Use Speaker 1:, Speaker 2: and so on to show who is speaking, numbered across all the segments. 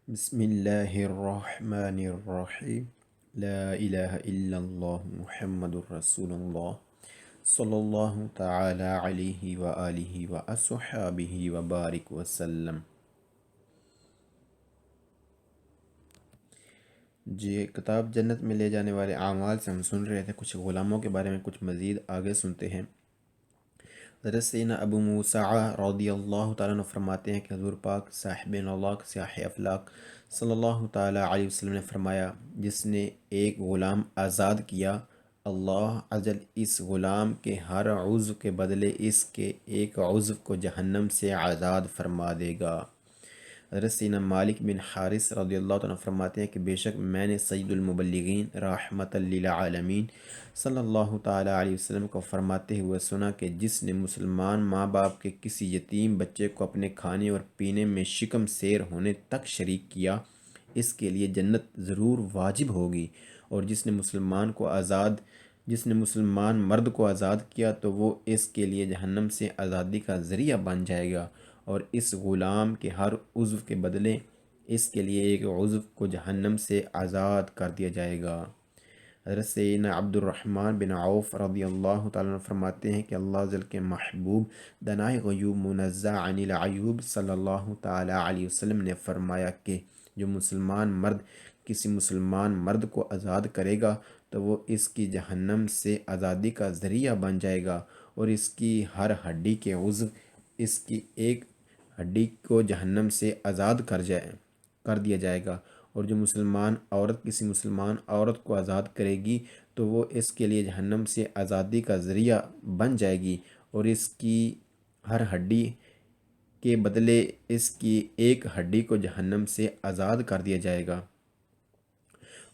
Speaker 1: بسم اللہ الرحمن الرحیم لا الہ الا اللہ محمد الرسول اللہ صلی اللہ تعالی علیہ وآلہ وأصحابہ وبارک وسلم۔ جی، کتاب جنت میں لے جانے والے اعمال سے ہم سن رہے تھے، کچھ غلاموں کے بارے میں کچھ مزید آگے سنتے ہیں۔ حضرت سیدنا ابو موسیٰ رضی اللہ تعالیٰ عنہ فرماتے ہیں کہ حضور پاک صاحب نولاک سیاح افلاک صلی اللہ تعالیٰ علیہ وسلم نے فرمایا، جس نے ایک غلام آزاد کیا، اللہ عزل اس غلام کے ہر عضو کے بدلے اس کے ایک عضو کو جہنم سے آزاد فرما دے گا۔ حضرت سیدنا مالک بن حارث رضی اللہ عنہ فرماتے ہیں کہ بے شک میں نے سید المبلغین رحمت للعالمین صلی اللہ تعالیٰ علیہ وسلم کو فرماتے ہوئے سنا کہ جس نے مسلمان ماں باپ کے کسی یتیم بچے کو اپنے کھانے اور پینے میں شکم سیر ہونے تک شریک کیا، اس کے لیے جنت ضرور واجب ہوگی، اور جس نے مسلمان مرد کو آزاد کیا تو وہ اس کے لیے جہنم سے آزادی کا ذریعہ بن جائے گا، اور اس غلام کے ہر عضو کے بدلے اس کے لیے ایک عضو کو جہنم سے آزاد کر دیا جائے گا۔ حضرت سیدنا عبد الرحمن بن عوف رضی اللہ تعالیٰ عنہ فرماتے ہیں کہ اللہ جل کے محبوب دنائے غیوب منزہ عن العیوب صلی اللہ تعالیٰ علیہ وسلم نے فرمایا کہ جو مسلمان مرد کسی مسلمان مرد کو آزاد کرے گا تو وہ اس کی جہنم سے آزادی کا ذریعہ بن جائے گا، اور اس کی ہر ہڈی کے عضو اس کی ایک ہڈی کو جہنم سے آزاد کر دیا جائے گا، اور جو مسلمان عورت کسی مسلمان عورت کو آزاد کرے گی تو وہ اس کے لیے جہنم سے آزادی کا ذریعہ بن جائے گی، اور اس کی ہر ہڈی کے بدلے اس کی ایک ہڈی کو جہنم سے آزاد کر دیا جائے گا۔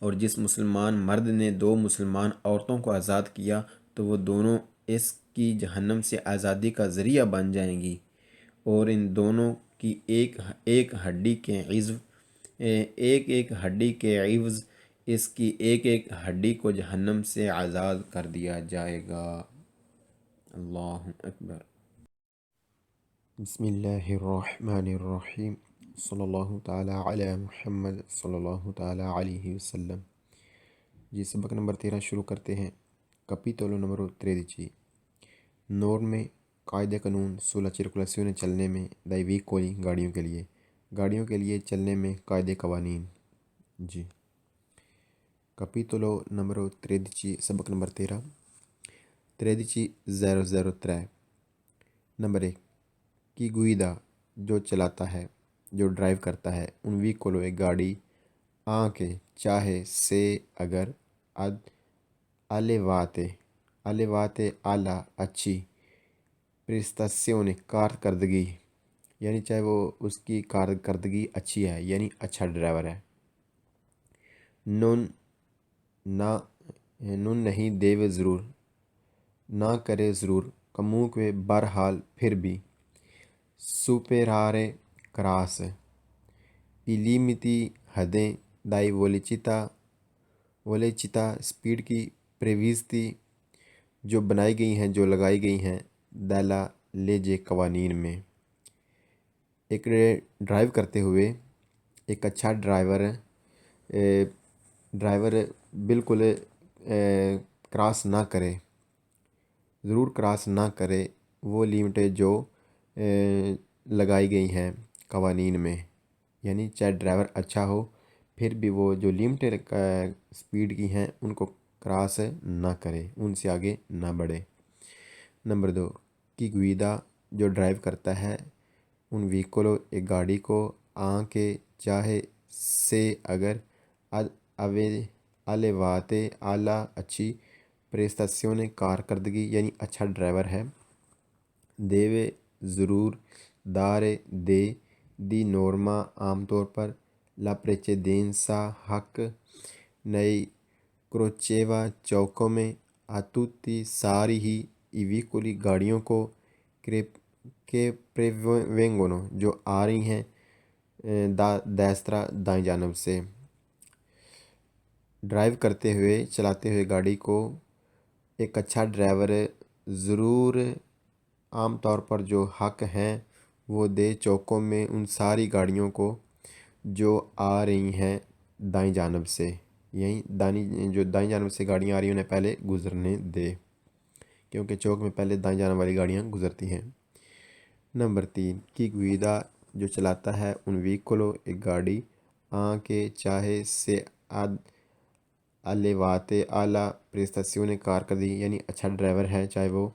Speaker 1: اور جس مسلمان مرد نے دو مسلمان عورتوں کو آزاد کیا تو وہ دونوں اس کی جہنم سے آزادی کا ذریعہ بن جائیں گی، اور ان دونوں کی ایک ہڈی کے عوض اس کی ایک ہڈی کو جہنم سے آزاد کر دیا جائے گا۔ اللہ اکبر۔ بسم اللہ الرحمن الرحیم صلی اللہ تعالی علی محمد صلی اللہ تعالی علیہ وسلم۔ جی، سبق نمبر 13 شروع کرتے ہیں۔ capitolo numero 13 norme قاعدہ قانون sulla circolazione چلنے میں dai veicoli گاڑیوں کے لیے چلنے میں قاعدے قوانین۔ جی، capitolo numero 13 سبق نمبر 13 نمبر 1 کی گویدا جو چلاتا ہے، جو ڈرائیو کرتا ہے، ان ویکولو ایک گاڑی، آنکھیں چاہے سے اگر، اد الیواتے اعلیٰ اچھی، پریستاسیون کارکردگی یعنی چاہے وہ اس کی کارکردگی اچھی ہے یعنی اچھا ڈرائیور ہے۔ نون نہیں دیوے ضرور، نہ کرے ضرور، کمونque بہرحال پھر بھی، سوپرارے کراس، ای لیمتی حدیں، دائی ویلوچیتا اسپیڈ کی، پریویستی جو بنائی گئی ہیں، جو لگائی گئی ہیں، دالا لیجے قوانین میں۔ ایک ڈرائیو کرتے ہوئے ایک اچھا ڈرائیور بالکل کراس نہ کرے، ضرور کراس نہ کرے وہ لیمٹیں جو لگائی گئی ہیں قوانین میں، یعنی چاہے ڈرائیور اچھا ہو پھر بھی وہ جو لیمٹیں اسپیڈ کی ہیں ان کو کراس نہ کرے، ان سے آگے نہ بڑھے۔ نمبر 2 کی گویدا جو ڈرائیو کرتا ہے، ان ویکولو ایک گاڑی کو، آنکھے چاہے سے اگر، الیواتے اعلیٰ اچھی، پریستاسیون کارکردگی یعنی اچھا ڈرائیور ہے، دیوے ضرور، دارے دے، دی نورما عام طور پر، لا پریچیدنسا حق، نئی کروچیوا چوکوں میں، آتوتی ساری ہی، ای ویکولی گاڑیوں کو، کے پریوینگونو جو آ رہی ہیں، دیسترا دائیں جانب سے۔ ڈرائیو کرتے ہوئے چلاتے ہوئے گاڑی کو ایک اچھا ڈرائیور ضرور عام طور پر جو حق ہیں وہ دے چوکوں میں ان ساری گاڑیوں کو جو آ رہی ہیں دائیں جانب سے، یعنی جو دائیں جانب سے گاڑیاں آ رہی ہیں انہیں پہلے گزرنے دے، کیونکہ چوک میں پہلے دائیں جانب والی گاڑیاں گزرتی ہیں۔ نمبر 3، کی گویدا جو چلاتا ہے un vehicolo ایک گاڑی آنکہ چاہے سے elevate اعلیٰ prestazione کارکردگی یعنی اچھا ڈرائیور ہے چاہے وہ،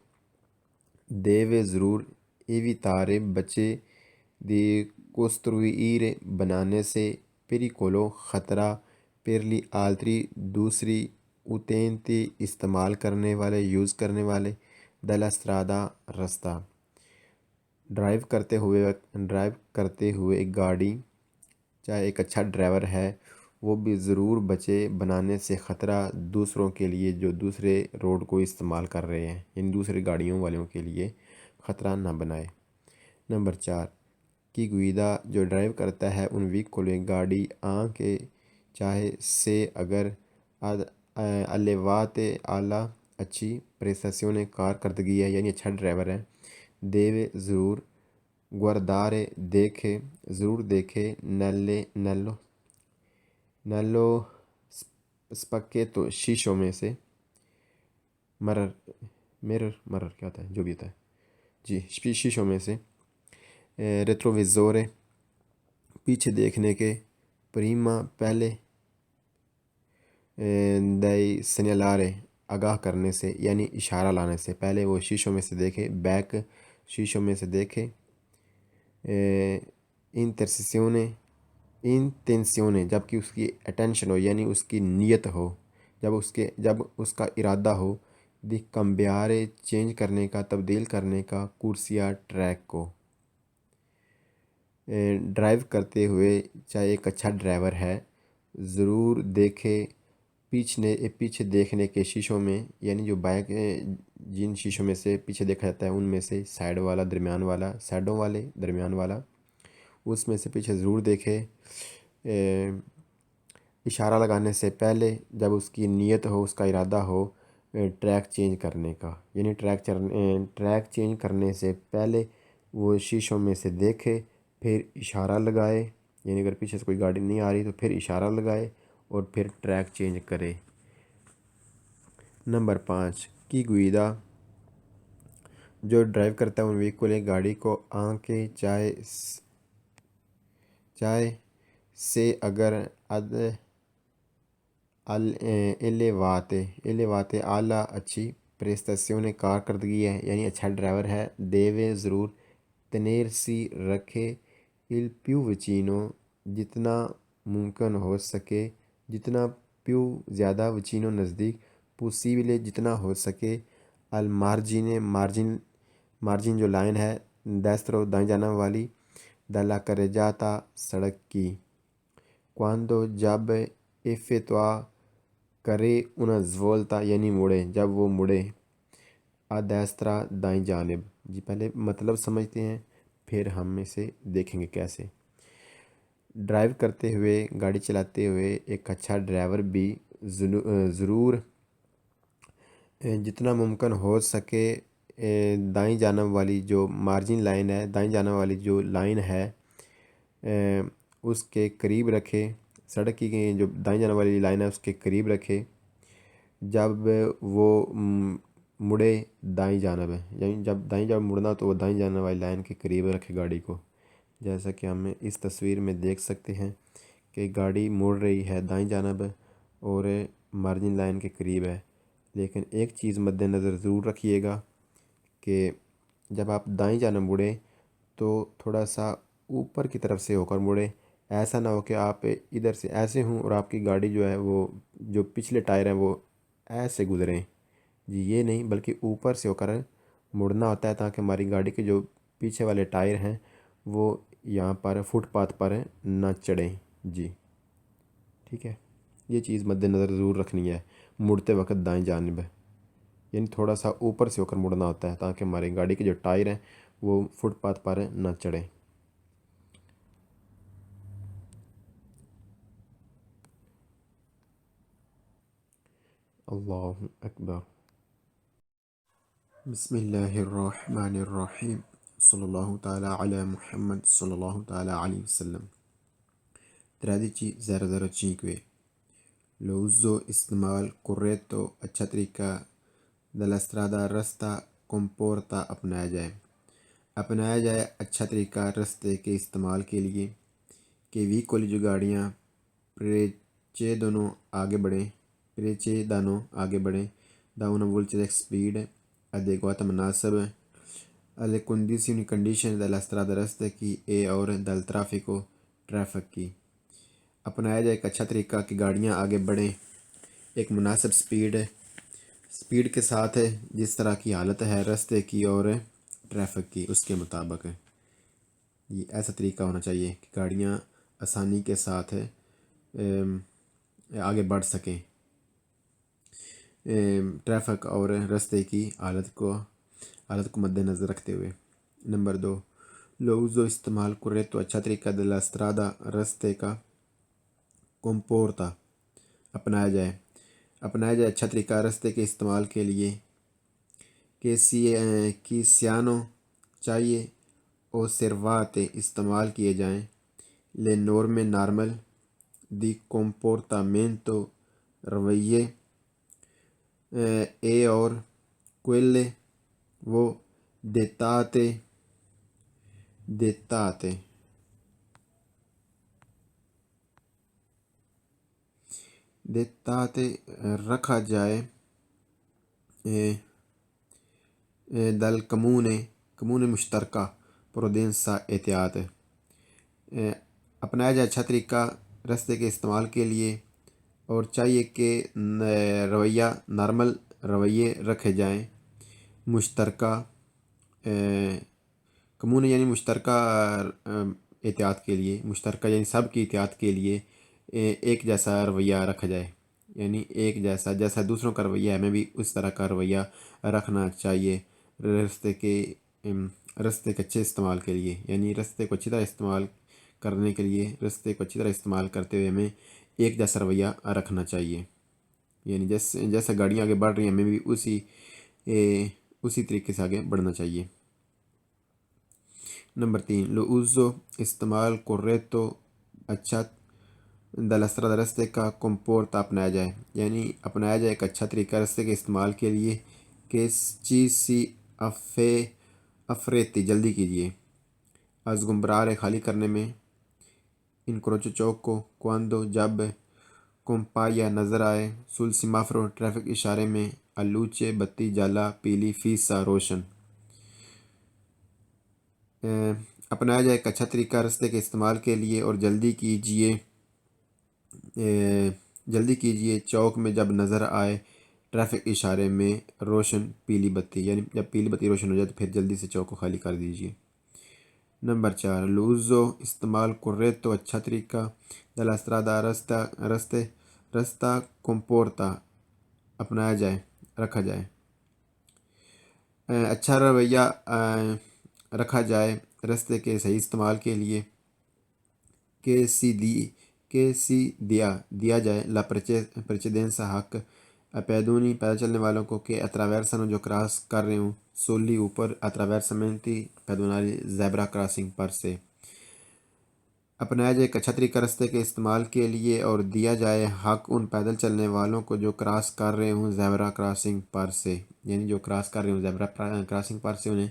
Speaker 1: deve ضرور evitare بچے di costruire بنانے سے pericolo خطرہ per gli altri دوسری utenti استعمال کرنے والے یوز کرنے والے della strada رستہ، ڈرائیو کرتے ہوئے ایک گاڑی چاہے ایک اچھا ڈرائیور ہے وہ بھی ضرور بچے بنانے سے خطرہ دوسروں کے لیے جو دوسرے روڈ کو استعمال کر رہے ہیں، یعنی دوسرے گاڑیوں والوں کے لیے خطرہ نہ بنائے۔ نمبر 4، کی گویدا جو ڈرائیو کرتا ہے ان ویکولو ایک گاڑی کے چاہے سے اگر الیوات اعلیٰ اچھی پریسٹیشن کارکردگی ہے یعنی اچھا ڈرائیور ہے، دیوے ضرور گوردارے ضرور دیکھے نیلو اسپکے تو شیشوں میں سے مرر کیا ہوتا ہے جو بھی ہوتا ہے جی شیشوں میں سے، ریٹروویزورے پیچھے دیکھنے کے، پریما پہلے، دائی سنیلارے آگاہ کرنے سے یعنی اشارہ لانے سے، پہلے وہ شیشوں میں سے دیکھے، بیک شیشوں میں سے دیکھے، انٹینسیونے جب کہ اس کی اٹینشن ہو یعنی اس کی نیت ہو، جب اس کا ارادہ ہو، دی کمبیارے چینج کرنے کا، تبدیل کرنے کا، کورسیا ٹریک کو، ڈرائیو کرتے ہوئے چاہے ایک اچھا ڈرائیور ہے ضرور دیکھے پیچھے دیکھنے کے شیشوں میں، یعنی جو بائک جن شیشوں میں سے پیچھے دیکھا جاتا ہے ان میں سے سائیڈ والا، درمیان والا، سائیڈوں والے، درمیان والا، اس میں سے پیچھے ضرور دیکھے، اشارہ لگانے سے پہلے جب اس کی نیت ہو، اس کا ارادہ ہو ٹریک چینج کرنے کا، یعنی ٹریک چینج کرنے سے پہلے وہ شیشوں میں سے دیکھے، پھر اشارہ لگائے، یعنی اگر پیچھے سے کوئی گاڑی نہیں آ رہی تو پھر اشارہ لگائے اور پھر ٹریک چینج کرے۔ نمبر 5، کی گویدا جو ڈرائیو کرتا ہے ان ویکول ایک گاڑی کو کے چاہے سے اگر ایلیوات اعلیٰ اچھی پریسٹیشن کارکردگی ہے یعنی اچھا ڈرائیور ہے، دیوے ضرور تنیرسی رکھے il più vicino جتنا ممکن ہو سکے، جتنا پیو زیادہ، وچینو نزدیک، پوسیبلے جتنا ہو سکے، مارجن جو لائن ہے دیسترو دائیں جانب والی، دلا کرے جاتا سڑک کی، quando جب effettua کرے una svolta یعنی مڑے، جب وہ مڑے، a destra دائیں جانب۔ جی پہلے مطلب سمجھتے ہیں پھر ہم اسے دیکھیں گے کیسے۔ ڈرائیو کرتے ہوئے، گاڑی چلاتے ہوئے ایک اچھا ڈرائیور بھی ضرور جتنا ممکن ہو سکے دائیں جانب والی جو مارجن لائن ہے، دائیں جانب والی جو لائن ہے اس کے قریب رکھے، سڑک کی جو دائیں جانب والی لائن ہے اس کے قریب رکھے جب وہ مڑے دائیں جانب ہے، یعنی جب دائیں جانب مڑنا تو وہ دائیں جانب والی لائن کے قریب رکھے گاڑی کو، جیسا کہ ہم اس تصویر میں دیکھ سکتے ہیں کہ گاڑی مڑ رہی ہے دائیں جانب اور مارجن لائن کے قریب ہے۔ لیکن ایک چیز مد نظر ضرور رکھیے گا کہ جب آپ دائیں جانب مڑیں تو تھوڑا سا اوپر کی طرف سے ہو کر مڑیں، ایسا نہ ہو کہ آپ ادھر سے ایسے ہوں اور آپ کی گاڑی جو ہے وہ جو پچھلے ٹائر ہیں وہ ایسے گزریں، جی یہ نہیں، بلکہ اوپر سے ہو کر مڑنا ہوتا ہے تاکہ ہماری گاڑی کے جو پیچھے والے ٹائر ہیں وہ یہاں پر فٹ پاتھ پر نہ چڑھیں۔ جی ٹھیک ہے، یہ چیز مد نظر ضرور رکھنی ہے مڑتے وقت دائیں جانب، یعنی تھوڑا سا اوپر سے ہو کر مڑنا ہوتا ہے تاکہ ہماری گاڑی کے جو ٹائر ہیں وہ فٹ پاتھ پر نہ چڑھیں۔ اللہ اکبر۔ بسم اللہ الرحمن الرحیم، صلی اللہ تعالیٰ علی محمد صلی اللہ تعالیٰ علیہ وسلم۔ 13:05 Lo uso استعمال corretto اچھا طریقہ della strada راستہ comporta اپنایا جائے اچھا طریقہ راستے کے استعمال کے لیے کہ ویکول جو گاڑیاں پریچیدانو آگے بڑھیں da una velocità speed adeguata مناسب alle condizioni della strada راستے کی اور del traffico ٹریفک کی اپنایا جائے ایک اچھا طریقہ کہ گاڑیاں آگے بڑھیں ایک مناسب سپیڈ کے ساتھ جس طرح کی حالت ہے راستے کی اور ٹریفک کی اس کے مطابق یہ ایسا طریقہ ہونا چاہیے کہ گاڑیاں آسانی کے ساتھ آگے بڑھ سکیں ٹریفک اور راستے کی حالت کو مد نظر رکھتے ہوئے۔ نمبر 2 لو uso استعمال corretto اچھا طریقہ della strada راستے کا comporta اپنایا جائے اچھا طریقہ راستے کے استعمال کے لیے کہ siano چاہیے osservate استعمال کیے جائیں le norme normal di comportamento رویے e اور quelle وہ dettate رکھا جائے dal comune مشترکہ prudenza احتیاط اپنایا جائے اچھا طریقہ راستے کے استعمال کے لیے اور چاہیے کہ رویے رکھے جائیں مشترکہ کمون یعنی مشترکہ احتیاط کے لیے مشترکہ یعنی سب کی احتیاط کے لیے ایک جیسا رویہ رکھا جائے یعنی ایک جیسا دوسروں کا رویہ ہمیں بھی اس طرح کا رویہ رکھنا چاہیے راستے کے اچھے استعمال کے لیے یعنی راستے کو اچھی طرح استعمال کرنے کے لیے راستے کو اچھی طرح استعمال کرتے ہوئے ہمیں ایک جیسا رویہ رکھنا چاہیے یعنی جیسا گاڑیاں آگے بڑھ رہی ہیں ہمیں بھی اسی طریقے سے آگے بڑھنا چاہیے۔ نمبر 3 لو uso استعمال corretto اچھا della strada راستے کا comporta اپنایا جائے یعنی اپنایا جائے ایک اچھا طریقہ راستے کے استعمال کے لیے کہ چیز افریتی جلدی کیجیے ازگمبرارے خالی کرنے میں انکروچو چوک کو quando جب compaia نظر آئے sul semaforo ٹریفک اشارے میں alluce بتی جالا پیلی fissa روشن اپنایا جائے ایک اچھا طریقہ راستے کے استعمال کے لیے اور جلدی کیجیے چوک میں جب نظر آئے ٹریفک اشارے میں روشن پیلی بتی یعنی جب پیلی بتی روشن ہو جائے تو پھر جلدی سے چوک کو خالی کر دیجیے۔ نمبر 4 لو uso استعمال corretto اچھا طریقہ della strada راستہ comporta اپنایا جائے رکھا جائے اچھا رویہ رکھا جائے راستے کے صحیح استعمال کے لیے کہ دیا جائے la precedenza حق پیدل چلنے والوں کو کہ attraversano جو کراس کر رہے ہوں سولی اوپر attraversamenti pedonali زیبرا کراسنگ پر سے اپنایا جائے ایک اچھا طریقہ راستے کے استعمال کے لیے اور دیا جائے حق ان پیدل چلنے والوں کو جو کراس کر رہے ہوں زیبرا کراسنگ پر سے یعنی جو کراس کر رہے ہوں زیبرا کراسنگ پر سے انہیں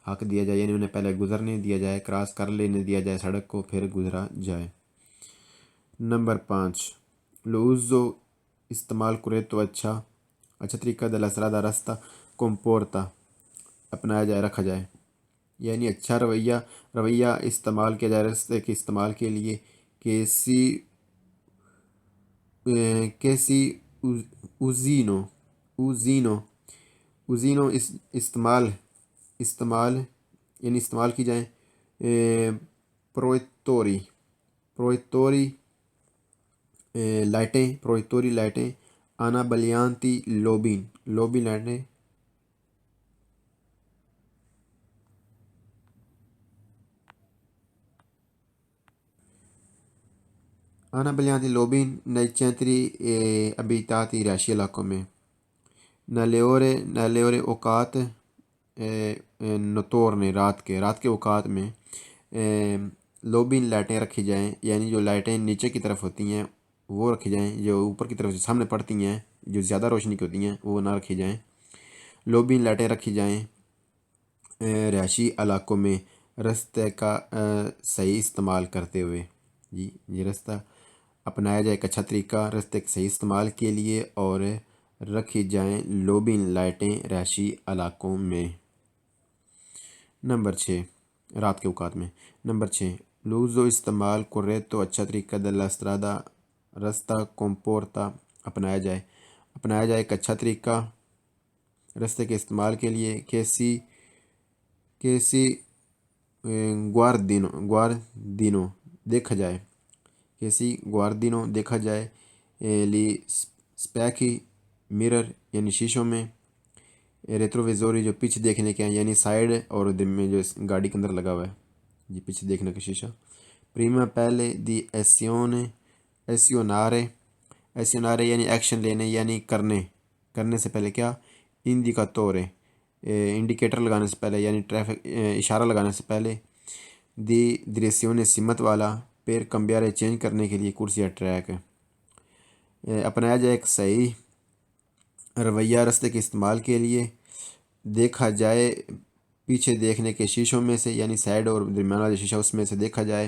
Speaker 1: حق دیا جائے یعنی انہیں پہلے گزرنے دیا جائے کراس کر لینے دیا جائے سڑک کو پھر گزرا جائے۔ نمبر 5 لو uso استعمال corretto اچھا طریقہ della strada راستہ comporta اپنایا جائے رکھا جائے یعنی اچھا رویہ استعمال کیا جائے راستے کے استعمال کے لیے کہ اوزینو استعمال یعنی استعمال کی جائیں پرویتوری لائٹیں آنا بلیانتی لوبی لائٹیں آنا بلیانتی لوبین nei centri abitati رہائشی علاقوں میں nelle ore اوقات نتورنے رات کے اوقات میں لوبین لائٹیں رکھی جائیں، یعنی جو لائٹیں نیچے کی طرف ہوتی ہیں وہ رکھی جائیں، جو اوپر کی طرف جو سامنے پڑتی ہیں جو زیادہ روشنی کی ہوتی ہیں وہ نہ رکھی جائیں۔ لوبین لائٹیں رکھی جائیں۔ رہائشی علاقوں میں رستے کا صحیح استعمال کرتے ہوئے، جی یہ رستہ اپنایا جائے ایک اچھا طریقہ رستے کے صحیح استعمال کے لیے، اور رکھی جائیں لوبین لائٹیں رہائشی علاقوں میں۔ نمبر 6، رات کے اوقات میں۔ نمبر 6، l'uso استعمال corretto اچھا طریقہ della strada رستہ comporta اپنایا جائے ایک اچھا طریقہ رستے کے استعمال کے لیے۔ کیسی گواردینو دیکھا جائے، کیسی گواردینو دیکھا جائے، لی اسپیکی مرر یعنی شیشوں میں، ریٹروویزوری جو پیچھے دیکھنے کے ہیں یعنی سائیڈ اور دن میں جو اس گاڑی کے اندر لگا ہوا ہے، جی پیچھے دیکھنے کا شیشہ۔ پریما پہلے دی ایسیونارے یعنی ایکشن لینے یعنی کرنے سے پہلے کیا، اندیکاتورے انڈیکیٹر لگانے سے پہلے یعنی ٹریفک اشارہ لگانے سے پہلے، دی ڈریسیونے سمت والا، پیر کمبیارے چینج کرنے کے لیے کرسیا ٹریک، اپنایا جائے ایک صحیح رویہ رستے کے استعمال کے لیے، دیکھا جائے پیچھے دیکھنے کے شیشوں میں سے یعنی سائیڈ اور درمیان والا شیشہ اس میں سے دیکھا جائے،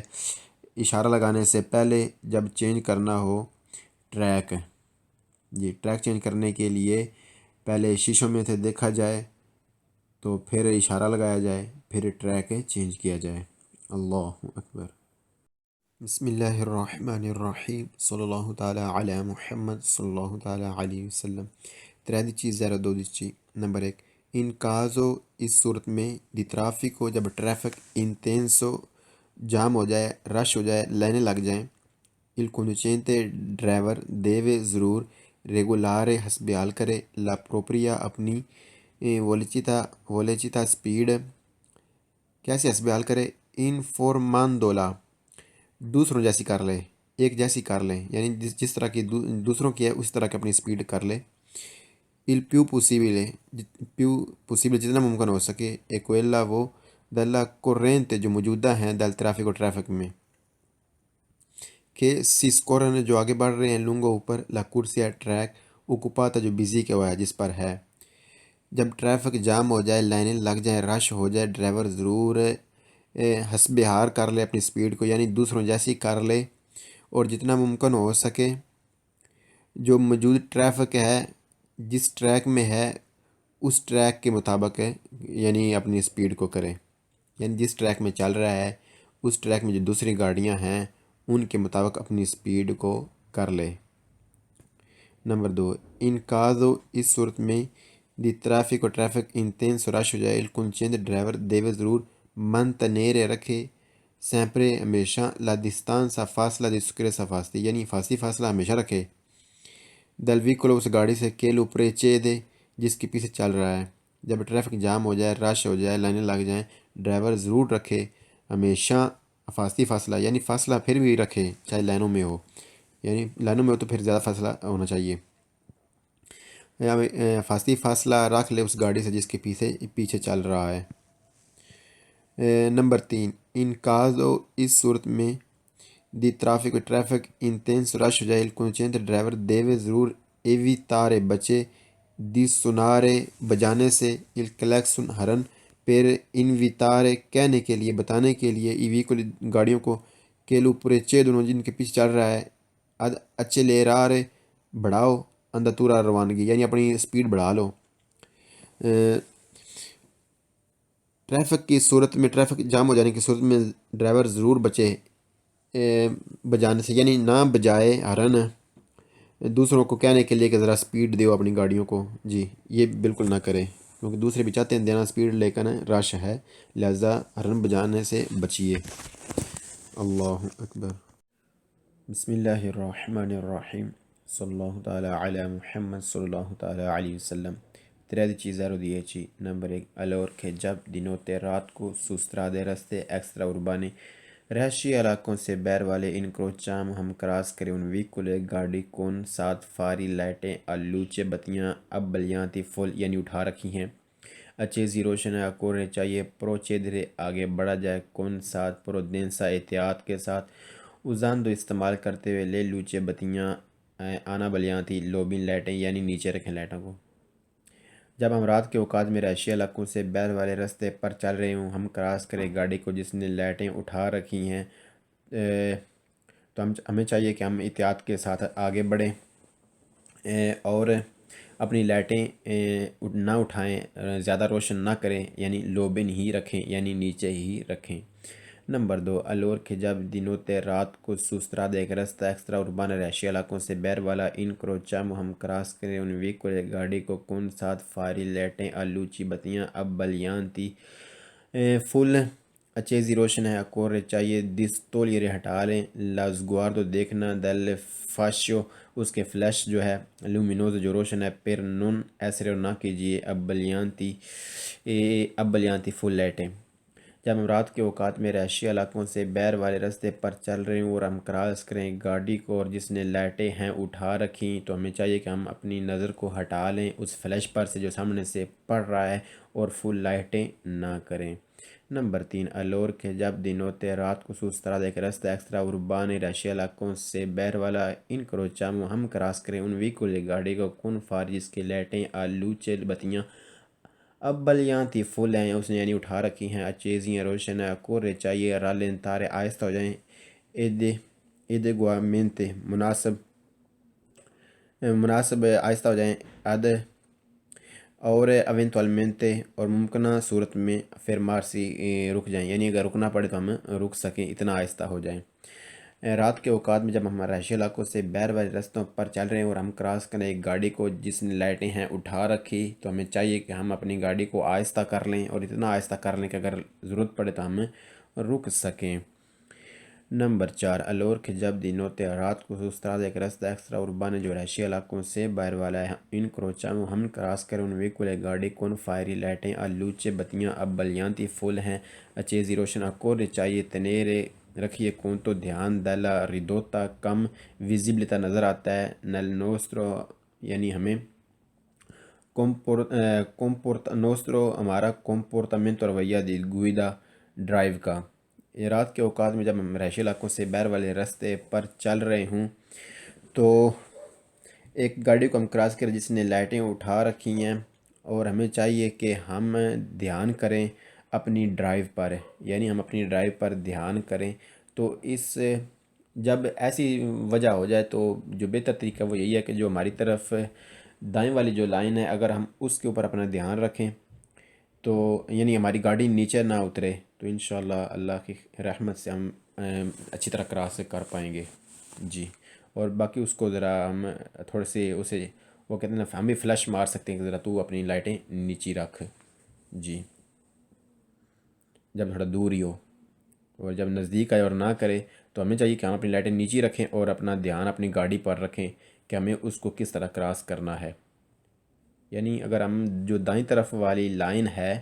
Speaker 1: اشارہ لگانے سے پہلے جب چینج کرنا ہو ٹریک، جی ٹریک چینج کرنے کے لیے پہلے شیشوں میں سے دیکھا جائے تو پھر اشارہ لگایا جائے، پھر ٹریک چینج کیا جائے۔ اللہ اکبر۔ بسم اللہ الرحمن الرحیم، صلی اللہ تعالی علی محمد صلی اللہ تعالی علیہ وسلم۔ 13:02 نمبر 1، ان کازو اس صورت میں دی ٹرافیکو جب ٹریفک انتینسو جام ہو جائے، رش ہو جائے، لائنیں لگ جائیں، il conducente ڈرائیور دیوے ضرور ریگولارے حسب حال کرے لا پروپریا اپنی وولیچیتا سپیڈ کیسے حسب حال کرے، انفورماندولا دوسروں جیسی کر لے، ایک جیسی کر لے یعنی جس طرح کی دوسروں کی ہے اس طرح کی اپنی سپیڈ کر لے۔ il più possibile جتنا ممکن ہو سکے، ایکویلا وہ دلا کورنتے جو موجودہ ہیں دل ٹریفک میں، کہ سسکورن جو آگے بڑھ رہے ہیں، لونگو اوپر، لا کورسیا ٹریک، اوکوپاتا جو بزی کے ہوا ہے جس پر ہے۔ جب ٹریفک جام ہو جائے، لائنیں لگ جائیں، رش ہو جائے، ڈرائیور ضرور حسب ہار کر لے اپنی سپیڈ کو یعنی دوسروں جیسی کر لے، اور جتنا ممکن ہو سکے جو موجود ٹریفک ہے جس ٹریک میں ہے اس ٹریک کے مطابق ہے یعنی اپنی سپیڈ کو کرے، یعنی جس ٹریک میں چل رہا ہے اس ٹریک میں جو دوسری گاڑیاں ہیں ان کے مطابق اپنی سپیڈ کو کر لے۔ نمبر 2، ان کازو اس صورت میں دی ٹریفک انتینس رش ہو جائے، الکنچند ڈرائیور دیوے ضرور منتنیرے رکھے، سیمپرے ہمیشہ، لا ڈسٹانسا فاصلہ دی سکرے سا فاصلے یعنی فاصلہ ہمیشہ رکھے، دل ویکولو اس گاڑی سے کیلو پریچے دے جس کے پیچھے چل رہا ہے۔ جب ٹریفک جام ہو جائے، رش ہو جائے، لائنیں لگ جائیں، ڈرائیور ضرور رکھے ہمیشہ فاصلہ یعنی فاصلہ پھر بھی رکھے چاہے لائنوں میں ہو، یعنی لائنوں میں ہو تو پھر زیادہ فاصلہ ہونا چاہیے، فاصلہ رکھ لے اس گاڑی سے جس کے پیچھے چل رہا ہے۔ نمبر 3، ان کازو اس صورت میں دی ٹریفک انتینس رش ہو جائے، الکنچینت ڈرائیور دیوے ضرور ایویتارے بچے، دی سنارے بجانے سے، الکلیکسن ہرن، پیر انویتارے کہنے کے لیے، بتانے کے لیے، ایویکول گاڑیوں کو، کیلو پریچے دونوں جن کے پیچھے چل رہا ہے، اچھے لے رہے بڑھاؤ، اندتورا روانگی یعنی اپنی سپیڈ بڑھا لو۔ ٹریفک کی صورت میں، ٹریفک جام ہو جانے کی صورت میں ڈرائیور ضرور بچے بجانے سے یعنی نہ بجائے ہارن دوسروں کو کہنے کے لیے کہ ذرا سپیڈ دیو اپنی گاڑیوں کو، جی یہ بالکل نہ کرے کیونکہ دوسرے بھی چاہتے ہیں دینا سپیڈ لیکن رش ہے لہذا ہارن بجانے سے بچیے۔ اللہ اکبر۔ بسم اللہ الرحمن الرحیم، صلی اللہ تعالی علی محمد صلی اللہ تعالی علیہ وسلم۔ 13:10 number 1، allora che già di notte رات کو su strade راستے extra urbane رہائشی علاقوں سے بیر والے انکروچام ہم کراس کرے ان ویکولے گاڑی کون 7 فاری لائٹیں الوچے بتیاں اب بلیانتی فل یعنی اٹھا رکھی ہیں، اچھے روشن ہے کورنے چاہیے پروچیدرے آگے بڑھا جائے کون ساتھ پرودنسا احتیاط کے ساتھ ازان دو استعمال کرتے ہوئے لے لوچے بتیاں آنا بلیاں تھی لوبین لائٹیں یعنی نیچے رکھیں لائٹوں کو۔ جب ہم رات کے اوقات میں رہائشی علاقوں سے بیر والے رستے پر چل رہے ہوں ہم کراس کریں گاڑی کو جس نے لائٹیں اٹھا رکھی ہیں تو ہمیں چاہیے کہ ہم احتیاط کے ساتھ آگے بڑھیں اور اپنی لائٹیں نہ اٹھائیں زیادہ روشن نہ کریں یعنی لوبن ہی رکھیں یعنی نیچے ہی رکھیں۔ نمبر 2 الور کہ جب دنوں تے رات کو سوسترا دیکھ رستہ ایکسٹرا اربان رہائشی علاقوں سے بیر والا ان کروچا ہم کراس کریں ان ویکول گاڑی کو کون ساتھ فاری لائٹیں آلوچی بتیاں اب بلیان تھی فل اچھے روشن ہے اکور چاہیے دس تولیرے ہٹا لیں لازگواردو دیکھنا دل فاشو اس کے فلیش جو ہے لومینوز جو روشن ہے پھر نون ایسرے نہ کیجیے اب بلیانتی فل لائٹیں۔ جب ہم رات کے اوقات میں رہائشی علاقوں سے بیر والے رستے پر چل رہے ہوں اور ہم کراس کریں گاڑی کو اور جس نے لائٹیں ہیں اٹھا رکھیں تو ہمیں چاہیے کہ ہم اپنی نظر کو ہٹا لیں اس فلیش پر سے جو سامنے سے پڑ رہا ہے اور فل لائٹیں نہ کریں۔ نمبر 3 الور کہ جب دنوں تے رات کو سوسترا دیکھ رستہ ایکسٹرا اربان رہائشی علاقوں سے بیر والا ان کروچا ہم کراس کریں ان ویکول گاڑی کو کون فار جس کی لائٹیں آلوچے بتیاں اب بلیاں تھی فل ہیں اس نے یعنی اٹھا رکھی ہیں اچیزیاں روشن ہے کورے چاہیے رالیں تارے آہستہ ہو جائیں ایدے گوامنتے مناسب آہستہ ہو جائیں اور ایونچوالمنتے اور ممکنہ صورت میں فرمارسی رک جائیں یعنی اگر رکنا پڑے تو ہم رک سکیں اتنا آہستہ ہو جائیں۔ رات کے اوقات میں جب ہم رہائشی علاقوں سے بیر والے رستوں پر چل رہے ہیں اور ہم کراس کریں ایک گاڑی کو جس نے لائٹیں ہیں اٹھا رکھی تو ہمیں چاہیے کہ ہم اپنی گاڑی کو آہستہ کر لیں اور اتنا آہستہ کر لیں کہ اگر ضرورت پڑے تو ہم رک سکیں۔ نمبر 4 الور کہ جب دنوں تے رات کو سوسترا دیکھ رستہ ایکسٹرا اربان جو رہائشی علاقوں سے باہر والا ہے ان کروچا ہم کراس کریں ان ویکول گاڑی کون فائری لائٹیں آلوچے بتیاں اب بلیانتی فل ہیں اچھے روشن اکور چاہیے تنیرے رکھیے کون تو دھیان دلا ریدوتا کم ویزیبلتا نظر آتا ہے نل نوسترو یعنی ہمیں نوسترو ہمارا کمپورتامنٹ رویہ دی گویدا ڈرائیو کا۔ رات کے اوقات میں جب ہم رہائشی علاقوں سے بیر والے رستے پر چل رہے ہوں تو ایک گاڑی کو ہم کراس کریں جس نے لائٹیں اٹھا رکھی ہیں اور ہمیں چاہیے کہ ہم دھیان کریں اپنی ڈرائیو پر یعنی ہم اپنی ڈرائیو پر دھیان کریں تو اس جب ایسی وجہ ہو جائے تو جو بہتر طریقہ وہ یہی ہے کہ جو ہماری طرف دائیں والی جو لائن ہے اگر ہم اس کے اوپر اپنا دھیان رکھیں تو یعنی ہماری گاڑی نیچے نہ اترے تو انشاءاللہ اللہ کی رحمت سے ہم اچھی طرح کراس کر پائیں گے جی۔ اور باقی اس کو ذرا ہم تھوڑے سے اسے وہ کہتے ہیں نا ہم بھی فلش مار سکتے ہیں کہ ذرا تو اپنی لائٹیں نیچی رکھ جی جب تھوڑا دور ہی ہو اور جب نزدیک آئے اور نہ کرے تو ہمیں چاہیے کہ ہم اپنی لائٹیں نیچی رکھیں اور اپنا دھیان اپنی گاڑی پر رکھیں کہ ہمیں اس کو کس طرح کراس کرنا ہے یعنی اگر ہم جو دائیں طرف والی لائن ہے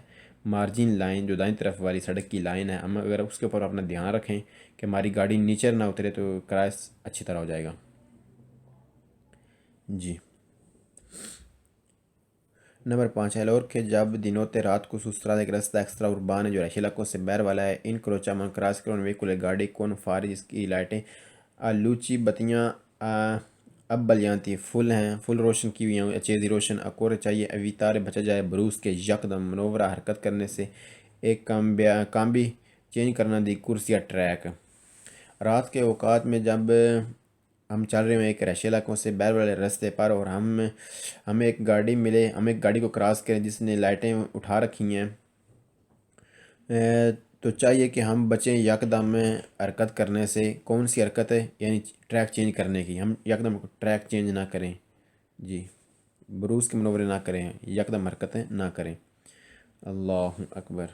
Speaker 1: مارجن لائن جو دائیں طرف والی سڑک کی لائن ہے ہم اگر اس کے اوپر اپنا دھیان رکھیں کہ ہماری گاڑی نیچے نہ اترے تو کراس اچھی طرح ہو جائے گا جی۔ نمبر 5 الور کہ جب دنوں تے رات کو سوسترا دیکھ رستہ ایکسٹرا اربان ہے جو رہائشی علاقوں سے بیر والا ہے ان کروچا من کراس کرون ویکول گاڑی کون فار جس کی لائٹیں آلوچی بتیاں اب بلیانتی فل ہیں فل روشن کی ہوئی ہیں اچھے روشن اکور چاہیے اویتار بچا جائے بروس کے یکدم منورہ حرکت کرنے سے ایک کامبی چینج کرنا دی کرسی یا ٹریک۔ رات کے اوقات میں جب ہم چل رہے ہیں ایک رہائشی علاقوں سے بیر والے رستے پر اور ہمیں ایک گاڑی ملے ہم ایک گاڑی کو کراس کریں جس نے لائٹیں اٹھا رکھی ہیں تو چاہیے کہ ہم بچیں یکدم حرکت کرنے سے کون سی حرکت ہے یعنی ٹریک چینج کرنے کی ہم یکدم ٹریک چینج نہ کریں جی بروس کے منورے نہ کریں یکدم حرکتیں نہ کریں۔ اللہ اکبر۔